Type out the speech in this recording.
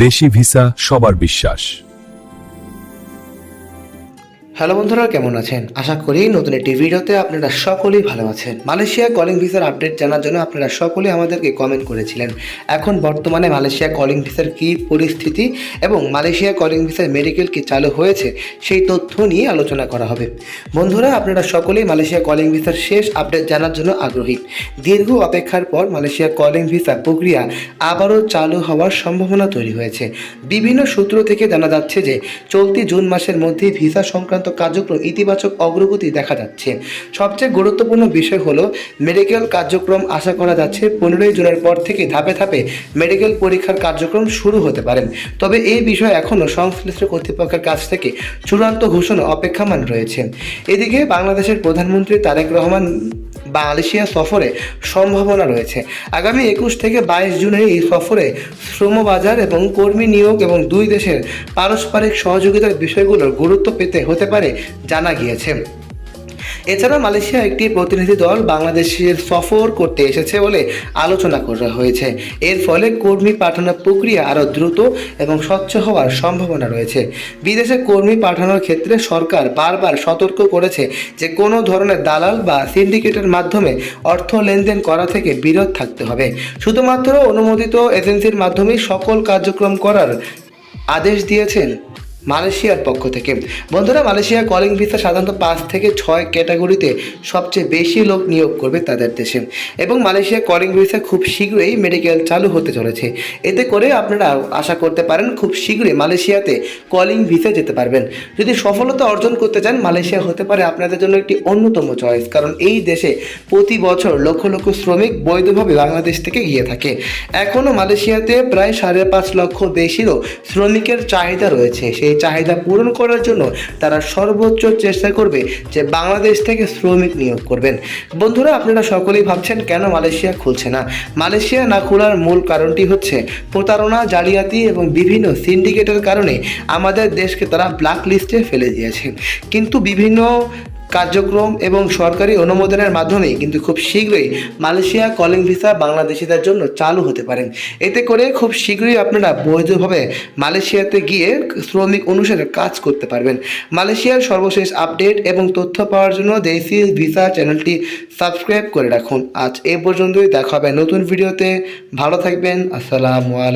দেশি ভিসা সবার বিশ্বাস। হ্যালো বন্ধুরা, কেমন আছেন? আশা করি নতুন একটি ভিডিওতে আপনারা সকলেই ভালো আছেন। মালয়েশিয়া কলিং ভিসার আপডেট জানার জন্য আপনারা সকলেই আমাদেরকে কমেন্ট করেছিলেন। এখন বর্তমানে মালয়েশিয়া কলিং ভিসার কী পরিস্থিতি এবং মালয়েশিয়া কলিং ভিসার মেডিকেল কি চালু হয়েছে সেই তথ্য নিয়ে আলোচনা করা হবে। বন্ধুরা, আপনারা সকলেই মালয়েশিয়া কলিং ভিসার শেষ আপডেট জানার জন্য আগ্রহী। দীর্ঘ অপেক্ষার পর মালয়েশিয়া কলিং ভিসা প্রক্রিয়া আবারও চালু হওয়ার সম্ভাবনা তৈরি হয়েছে। বিভিন্ন সূত্র থেকে জানা যাচ্ছে যে চলতি জুন মাসের মধ্যেই ভিসা সংক্রান্ত কার্যক্রম ইতিবাচক অগ্রগতি দেখা যাচ্ছে। সবচেয়ে গুরুত্বপূর্ণ বিষয় হলো মেডিকেল কার্যক্রম আশা করা যাচ্ছে 15 জুনের পর থেকে ধাপে ধাপে মেডিকেল পরীক্ষার কার্যক্রম শুরু হতে পারে। তবে এই বিষয়ে এখনও সংশ্লিষ্ট কর্তৃপক্ষের কাছ থেকে চূড়ান্ত ঘোষণা অপেক্ষমান রয়েছে। এদিকে বাংলাদেশের প্রধানমন্ত্রী তারেক রহমান মালয়েশিয়া সফরে সম্ভাবনা রয়েছে। আগামী 21 থেকে 22 জুনের এই সফরে শ্রমবাজার এবং কর্মী নিয়োগ এবং দুই দেশের পারস্পরিক সহযোগিতার বিষয়গুলোর গুরুত্ব পেতে হতে পারে জানা গিয়েছে। এছাড়া মালয়েশিয়া একটি প্রতিনিধি দল বাংলাদেশের সফর করতে এসেছে বলে আলোচনা করা হয়েছে। এর ফলে কর্মী পাঠানোর প্রক্রিয়া আরও দ্রুত এবং স্বচ্ছ হওয়ার সম্ভাবনা রয়েছে। বিদেশে কর্মী পাঠানোর ক্ষেত্রে সরকার বারবার সতর্ক করেছে যে কোনো ধরনের দালাল বা সিন্ডিকেটের মাধ্যমে অর্থ লেনদেন করা থেকে বিরত থাকতে হবে। শুধুমাত্র অনুমোদিত এজেন্সির মাধ্যমেই সকল কার্যক্রম করার আদেশ দিয়েছেন মালয়েশিয়ার পক্ষ থেকে। বন্ধুরা, মালয়েশিয়া কলিং ভিসা সাধারণত 5 থেকে 6 ক্যাটাগরিতে সবচেয়ে বেশি লোক নিয়োগ করবে তাদের দেশে, এবং মালয়েশিয়া কলিং ভিসা খুব শীঘ্রই মেডিকেল চালু হতে চলেছে। এতে করে আপনারা আশা করতে পারেন খুব শীঘ্রই মালয়েশিয়াতে কলিং ভিসা যেতে পারবেন। যদি সফলতা অর্জন করতে চান, মালয়েশিয়া হতে পারে আপনাদের জন্য একটি অন্যতম চয়েস, কারণ এই দেশে প্রতি বছর লক্ষ লক্ষ শ্রমিক বৈধভাবে বাংলাদেশ থেকে গিয়ে থাকে। এখনও মালয়েশিয়াতে প্রায় 5.5 লক্ষ বেশিরও শ্রমিকের চাহিদা রয়েছে। সেই চাহিদা পূরণ করার জন্য তারা সর্বোচ্চ চেষ্টা করবে যে বাংলাদেশ থেকে শ্রমিক নিয়োগ করবেন। বন্ধুরা, আপনারা সকলেই ভাবছেন কেন মালয়েশিয়া খুলছে না। মালয়েশিয়া না খোলার মূল কারণটি হচ্ছে প্রতারণা, জালিয়াতি এবং বিভিন্ন সিন্ডিকেটের কারণে আমাদের দেশকে তারা ব্ল্যাক লিস্টে ফেলে দিয়েছে। কিন্তু বিভিন্ন কার্যক্রম এবং সরকারি অনুমোদনের মাধ্যমে কিন্তু খুব শীঘ্রই মালয়েশিয়া কলিং ভিসা বাংলাদেশিদের জন্য চালু হতে পারে। এতে করে খুব শীঘ্রই আপনারা বৈধভাবে মালয়েশিয়াতে গিয়ে শ্রমিক অনুসারে কাজ করতে পারবেন। মালয়েশিয়ার সর্বশেষ আপডেট এবং তথ্য পাওয়ার জন্য দেশি ভিসা চ্যানেলটি সাবস্ক্রাইব করে রাখুন। আজ এ পর্যন্তই, দেখা হবে নতুন ভিডিওতে। ভালো থাকবেন। আসসালামু আলাইকুম।